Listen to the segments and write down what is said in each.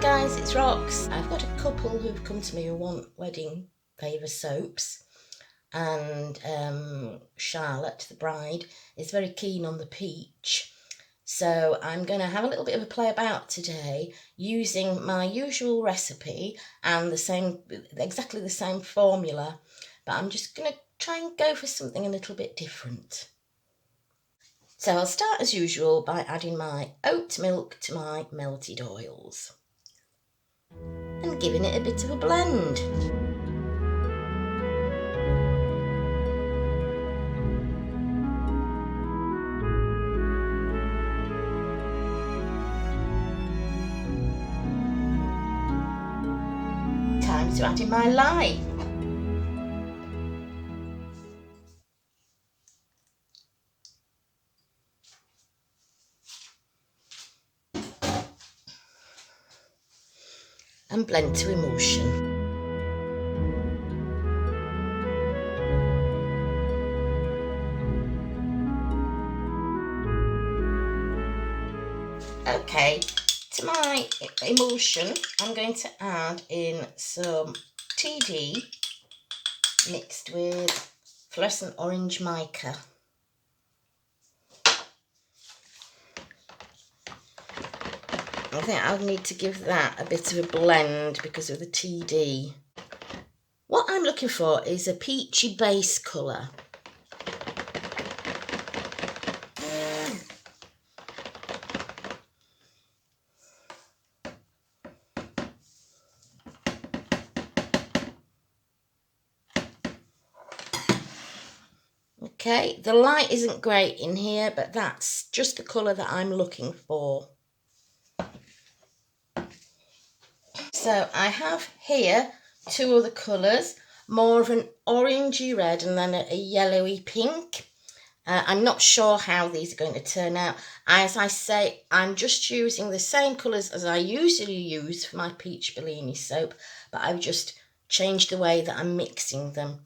guys, it's Rox. I've got a couple who've come to me who want wedding favour soaps, and Charlotte, the bride, is very keen on the peach. So I'm going to have a little bit of a play about today using my usual recipe and exactly the same formula, but I'm just going to try and go for something a little bit different. So I'll start as usual by adding my oat milk to my melted oils and giving it a bit of a blend. Time to add in my lye. And blend to emulsion. Okay, to my emulsion, I'm going to add in some TD mixed with fluorescent orange mica. I think I'll need to give that a bit of a blend because of the TD. What I'm looking for is a peachy base colour. Okay, the light isn't great in here, but that's just the colour that I'm looking for. So I have here two other colours, more of an orangey red and then a yellowy pink. I'm not sure how these are going to turn out. As I say, I'm just using the same colours as I usually use for my peach Bellini soap, but I've just changed the way that I'm mixing them.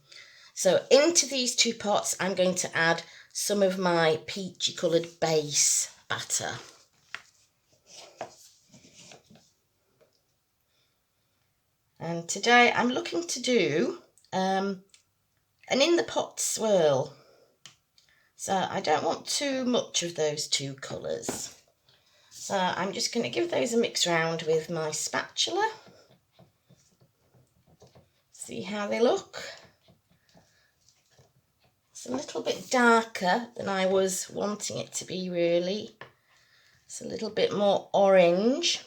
So into these two pots, I'm going to add some of my peachy coloured base batter. And today I'm looking to do an in the pot swirl. So I don't want too much of those two colours. So I'm just going to give those a mix round with my spatula. See how they look. It's a little bit darker than I was wanting it to be, really. It's a little bit more orange.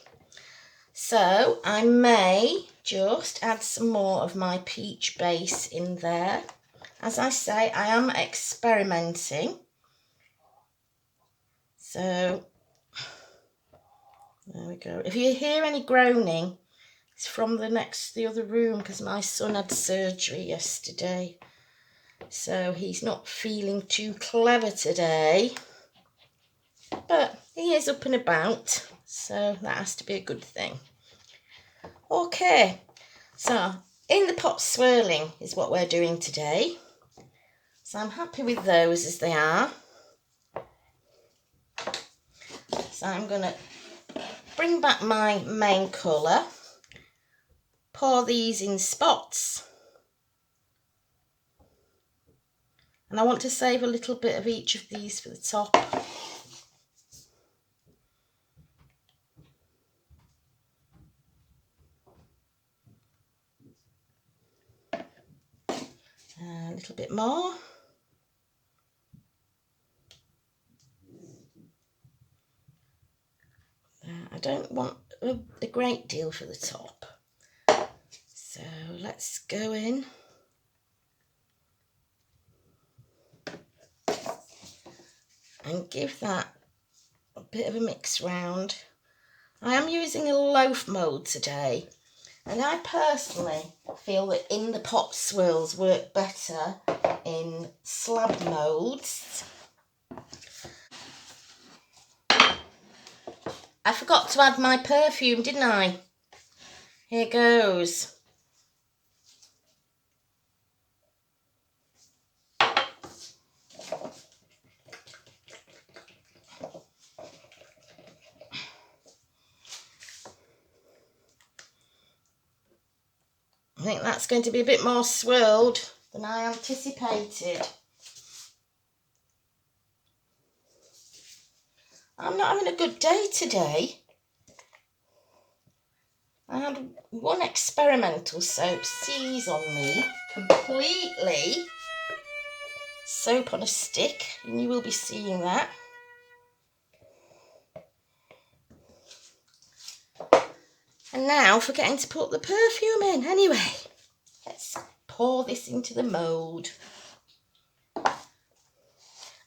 So I may just add some more of my peach base in there. As I say, I am experimenting. So there we go. If you hear any groaning, it's from the other room because my son had surgery yesterday. So he's not feeling too clever today. But he is up and about, so that has to be a good thing. Okay, so in the pot swirling is what we're doing today. So I'm happy with those as they are. So I'm going to bring back my main colour, pour these in spots. And I want to save a little bit of each of these for the top. A little bit more. I don't want a great deal for the top. So let's go in. And give that a bit of a mix round. I am using a loaf mould today, and I personally feel that in the pot swirls work better in slab moulds. I forgot to add my perfume, didn't I? Here goes. I think that's going to be a bit more swirled than I anticipated. I'm not having a good day today. I had one experimental soap seize on me completely. Soap on a stick, and you will be seeing that. And now forgetting to put the perfume in. Anyway, let's pour this into the mould.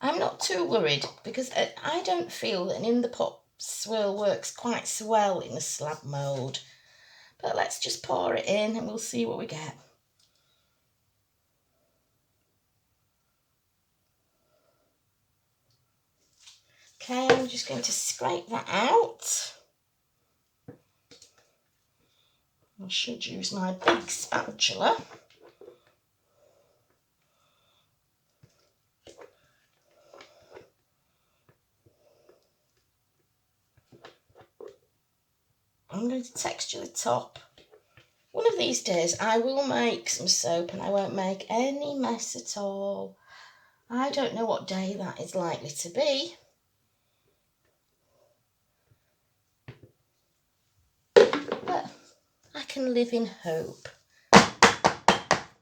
I'm not too worried because I don't feel that an in the pot swirl works quite so well in a slab mould. But let's just pour it in and we'll see what we get. Okay, I'm just going to scrape that out. I should use my big spatula. I'm going to texture the top. One of these days I will make some soap and I won't make any mess at all. I don't know what day that is likely to be. But I can live in hope.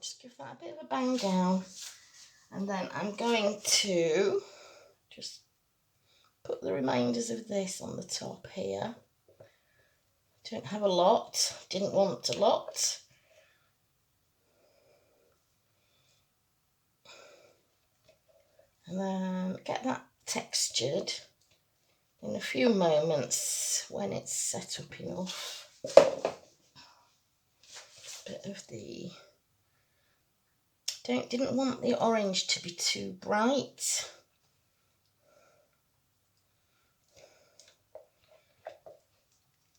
Just give that a bit of a bang down. And then I'm going to just put the remainders of this on the top here. Don't have a lot, didn't want a lot. And then get that textured in a few moments when it's set up enough. Bit of the... Didn't want the orange to be too bright.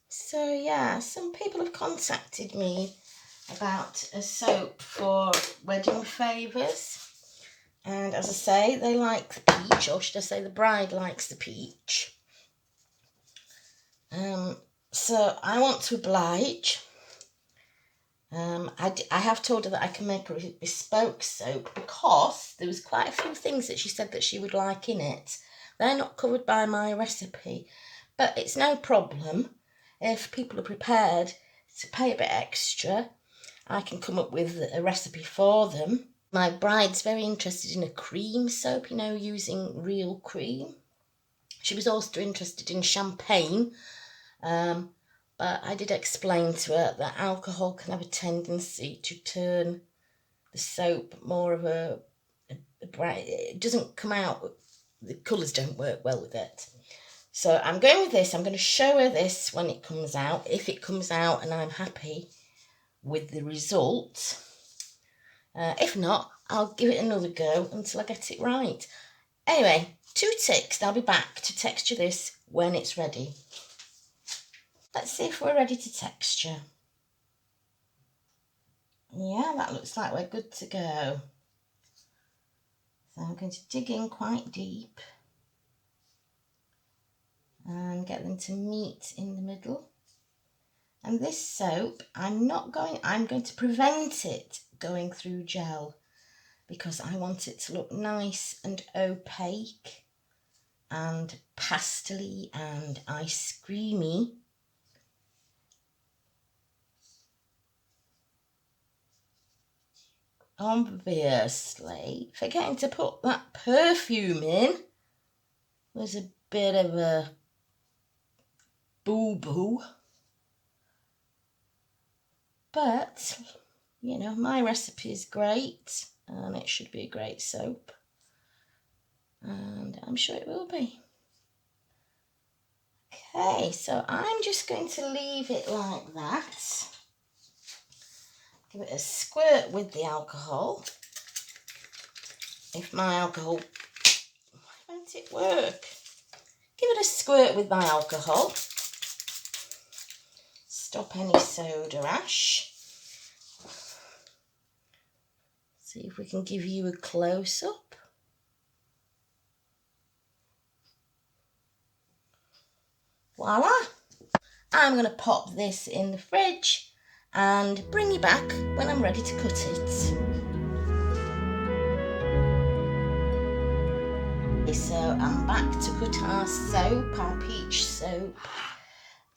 So yeah, some people have contacted me about a soap for wedding favours. And as I say, they like the peach, or should I say the bride likes the peach. So I want to oblige. I have told her that I can make her a bespoke soap because there was quite a few things that she said that she would like in it. They're not covered by my recipe, but it's no problem. If people are prepared to pay a bit extra, I can come up with a recipe for them. My bride's very interested in a cream soap, you know, using real cream. She was also interested in champagne, but I did explain to her that alcohol can have a tendency to turn the soap more of a bright. It doesn't come out, the colours don't work well with it. So I'm going with this. I'm going to show her this when it comes out, if it comes out and I'm happy with the result. If not, I'll give it another go until I get it right. Anyway, 2 ticks. I'll be back to texture this when it's ready. Let's see if we're ready to texture. Yeah, that looks like we're good to go. So I'm going to dig in quite deep and get them to meet in the middle. And this soap, I'm going to prevent it going through gel because I want it to look nice and opaque and pastel-y and ice creamy. Obviously, forgetting to put that perfume in was a bit of a boo-boo. But, you know, my recipe is great and it should be a great soap. And I'm sure it will be. Okay, so I'm just going to leave it like that. Give it a squirt with the alcohol. If my alcohol... Why won't it work? Give it a squirt with my alcohol. Stop any soda ash. See if we can give you a close-up. Voila! I'm going to pop this in the fridge and bring you back when I'm ready to cut it. So I'm back to cut our soap, our peach soap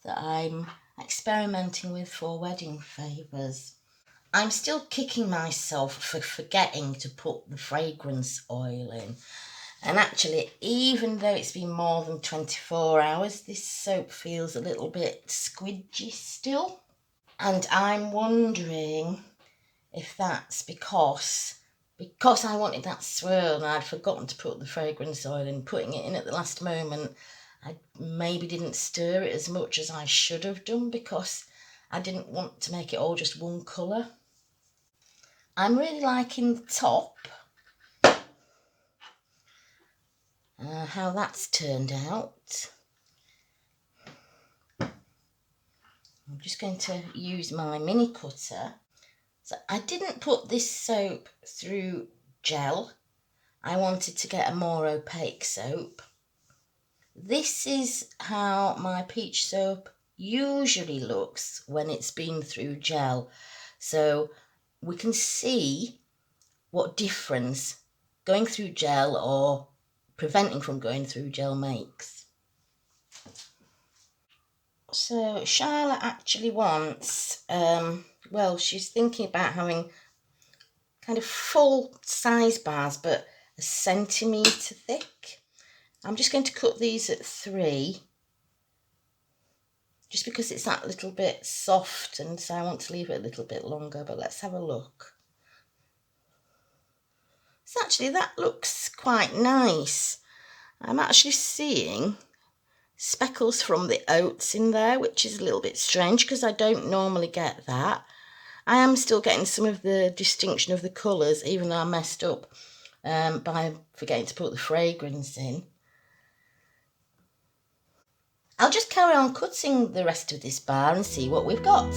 that I'm experimenting with for wedding favours. I'm still kicking myself for forgetting to put the fragrance oil in. And actually, even though it's been more than 24 hours, this soap feels a little bit squidgy still. And I'm wondering if that's because I wanted that swirl and I'd forgotten to put the fragrance oil in, putting it in at the last moment. I maybe didn't stir it as much as I should have done because I didn't want to make it all just one colour. I'm really liking the top, how that's turned out. I'm just going to use my mini cutter. So I didn't put this soap through gel. I wanted to get a more opaque soap. This is how my peach soap usually looks when it's been through gel. So we can see what difference going through gel or preventing from going through gel makes. So Charlotte actually wants, she's thinking about having kind of full size bars, but a centimetre thick. I'm just going to cut these at 3, just because it's that little bit soft, and so I want to leave it a little bit longer, but let's have a look. So actually that looks quite nice. I'm actually seeing speckles from the oats in there, which is a little bit strange because I don't normally get that. I am still getting some of the distinction of the colours, even though I messed up by forgetting to put the fragrance in. I'll just carry on cutting the rest of this bar and see what we've got.